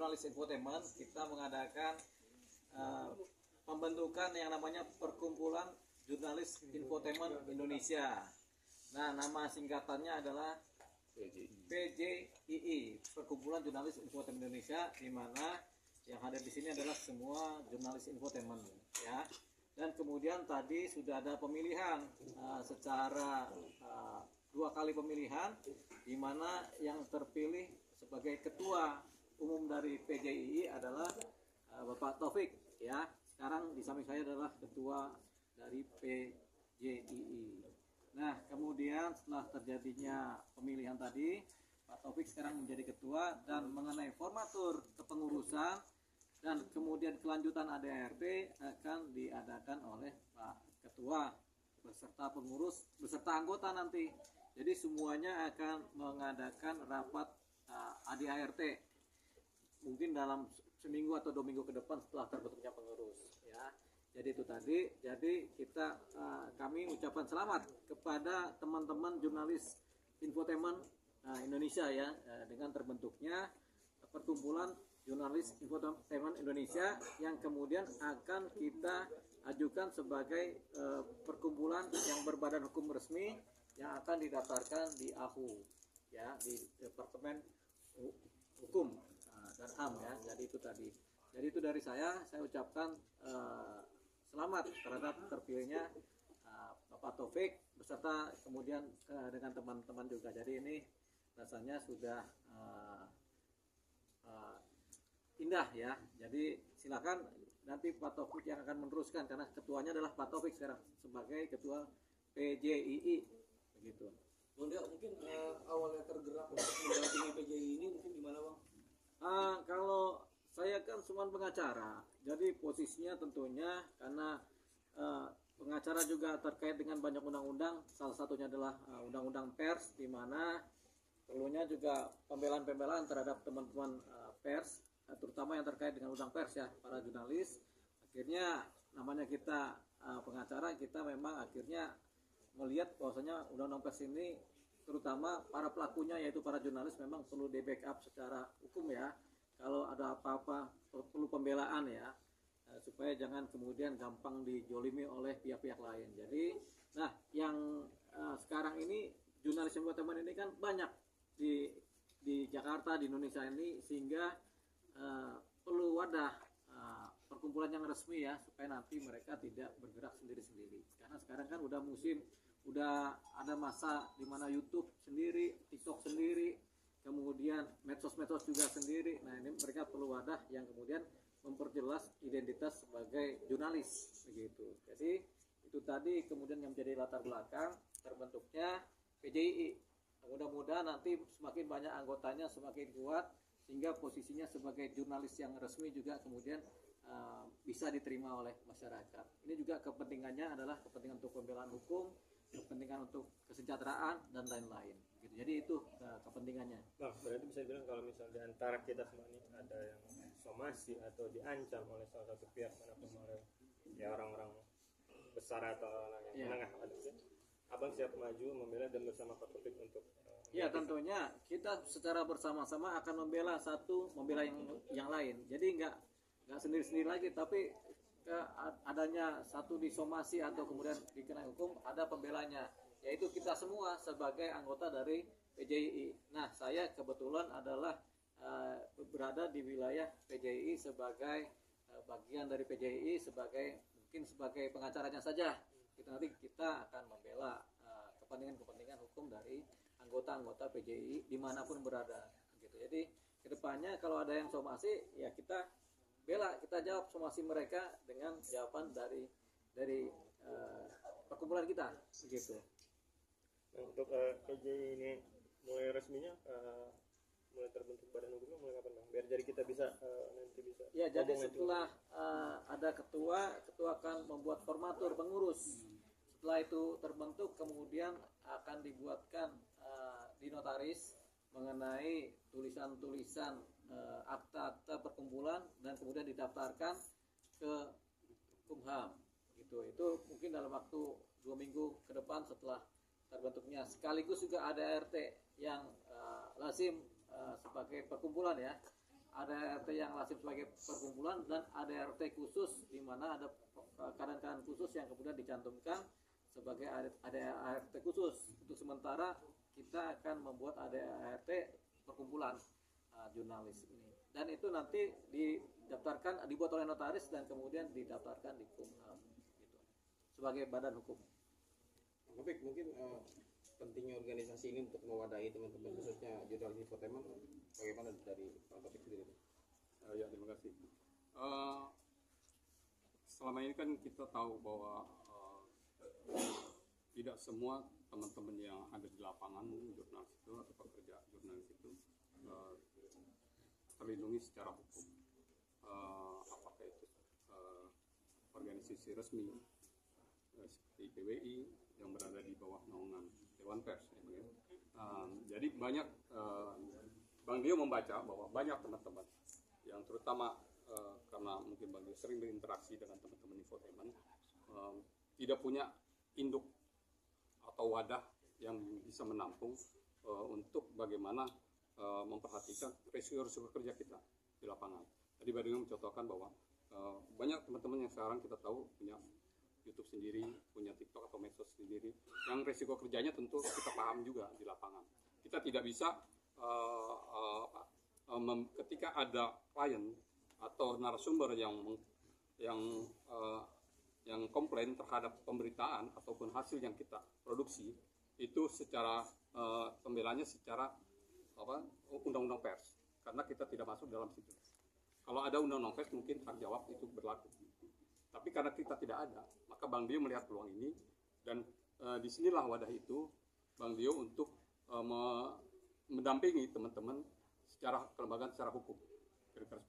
Jurnalis Infotainment kita mengadakan pembentukan yang namanya Perkumpulan Jurnalis Infotainment Indonesia. Nah, nama singkatannya adalah PJII, Perkumpulan Jurnalis Infotainment Indonesia, di mana yang hadir di sini adalah semua jurnalis infotainment, ya. Dan kemudian tadi sudah ada pemilihan secara 2 kali pemilihan, di mana yang terpilih sebagai ketua umum dari PJII adalah Bapak Taufik, ya. Sekarang di samping saya adalah ketua dari PJII. Nah, kemudian setelah terjadinya pemilihan tadi, Pak Taufik sekarang menjadi ketua, dan mengenai formatur kepengurusan dan kemudian kelanjutan ADART akan diadakan oleh Pak Ketua beserta pengurus beserta anggota nanti. Jadi semuanya akan mengadakan rapat ADART mungkin dalam seminggu atau 2 minggu ke depan setelah terbentuknya pengurus, ya. Jadi itu tadi. Jadi kami ucapkan selamat kepada teman-teman jurnalis infotainment Indonesia, ya, dengan terbentuknya Perkumpulan Jurnalis Infotainment Indonesia, yang kemudian akan kita ajukan sebagai perkumpulan yang berbadan hukum resmi yang akan didaftarkan di AHU, ya, di Departemen Hukum dan HAM, ya. Jadi itu tadi. Jadi itu dari saya ucapkan selamat terhadap terpilihnya Bapak Taufik beserta kemudian dengan teman-teman juga. Jadi ini rasanya sudah indah, ya. Jadi silakan nanti Pak Taufik yang akan meneruskan, karena ketuanya adalah Pak Taufik sekarang sebagai ketua PJII, begitu. Bang Dea, mungkin awalnya tergerak untuk mendampingi PJII ini mungkin gimana, Bang? Kalau saya kan cuma pengacara, jadi posisinya tentunya karena pengacara juga terkait dengan banyak undang-undang, salah satunya adalah undang-undang pers, di mana perlunya juga pembelaan-pembelaan terhadap teman-teman pers, terutama yang terkait dengan undang pers, ya, para jurnalis. Akhirnya namanya kita pengacara, kita memang akhirnya melihat bahwasanya undang-undang pers ini, terutama para pelakunya yaitu para jurnalis, memang perlu di backup secara hukum, ya. Kalau ada apa-apa perlu pembelaan, ya, supaya jangan kemudian gampang dijolimi oleh pihak-pihak lain. Jadi, nah, yang sekarang ini jurnalis infotainment ini kan banyak di Jakarta, di Indonesia ini, sehingga perlu wadah perkumpulan yang resmi, ya, supaya nanti mereka tidak bergerak sendiri-sendiri. Karena sekarang kan udah ada masa di mana YouTube sendiri, TikTok sendiri, kemudian medsos-medsos juga sendiri. Nah, ini mereka perlu wadah yang kemudian memperjelas identitas sebagai jurnalis, begitu. Jadi itu tadi kemudian yang menjadi latar belakang terbentuknya PJII. Mudah-mudahan nanti semakin banyak anggotanya, semakin kuat, sehingga posisinya sebagai jurnalis yang resmi juga kemudian bisa diterima oleh masyarakat. Ini juga kepentingannya adalah kepentingan untuk pembelaan hukum, kepentingan untuk kesejahteraan, dan lain-lain. Gitu. Jadi itu kepentingannya. Bang, berarti bisa dibilang kalau misalnya di antara kita semua ini ada yang somasi atau diancam oleh salah satu pihak manapun, oleh ya orang-orang besar atau orang yang menengah, Abang siap maju membela dan bersama Pak Taufik untuk ya, tentunya kita secara bersama-sama akan membela yang lain. Jadi nggak sendiri-sendiri lagi, tapi adanya satu disomasi atau kemudian dikenai hukum, ada pembelanya, yaitu kita semua sebagai anggota dari PJII. Nah, saya kebetulan adalah berada di wilayah PJII sebagai bagian dari PJII, mungkin sebagai pengacaranya saja. Nanti kita akan membela kepentingan hukum dari anggota-anggota PJII dimanapun berada, gitu. Jadi kedepannya kalau ada yang somasi, ya kita bela, kita jawab somasi mereka dengan jawaban dari perkumpulan kita, begitu. Nah, untuk PJII ini mulai resminya mulai terbentuk badan hukumnya mulai kapan, Bang? Biar jadi kita bisa nanti bisa. Ya, jadi setelah ada ketua akan membuat formatur pengurus. Setelah itu terbentuk, kemudian akan dibuatkan di notaris mengenai tulisan-tulisan akta-akta perkumpulan, dan kemudian didaftarkan ke Kumham, gitu. Itu mungkin dalam waktu 2 minggu ke depan setelah terbentuknya. Sekaligus juga ada ADART yang lazim sebagai perkumpulan, ya. ADART yang lazim sebagai perkumpulan dan ADART khusus di mana ada keadaan-keadaan khusus yang kemudian dicantumkan sebagai ADART khusus. Untuk sementara kita akan membuat ADART perkumpulan jurnalis ini, dan itu nanti didaftarkan, dibuat oleh notaris dan kemudian didaftarkan di Kumham gitu, sebagai badan hukum. Tapi mungkin pentingnya organisasi ini untuk mewadahi teman-teman khususnya jurnalis infotainment, bagaimana dari Pak Topik sendiri? Ya, terima kasih. Selama ini kan kita tahu bahwa tidak semua teman-teman yang ada di lapangan jurnalis itu atau pekerja jurnalis itu terlindungi secara hukum. Apakah itu organisasi resmi seperti PWI yang berada di bawah naungan Dewan Pers. Jadi banyak Bang Dio membaca bahwa banyak teman-teman yang terutama karena mungkin Bang Dio sering berinteraksi dengan teman-teman infotainment tidak punya induk atau wadah yang bisa menampung untuk bagaimana memperhatikan resiko-resiko kerja kita di lapangan. Tadi Bang Dio mencontohkan bahwa banyak teman-teman yang sekarang kita tahu punya YouTube sendiri, punya TikTok atau medsos sendiri, yang resiko kerjanya tentu kita paham juga di lapangan. Kita tidak bisa ketika ada klien atau narasumber yang komplain terhadap pemberitaan ataupun hasil yang kita produksi, itu secara pembelaannya secara undang-undang pers, karena kita tidak masuk dalam situ. Kalau ada undang-undang pers mungkin hak jawab itu berlaku. Tapi karena kita tidak ada, maka Bang Dio melihat peluang ini, dan disinilah wadah itu Bang Dio untuk mendampingi teman-teman secara kelembagaan, secara hukum. Kira-kira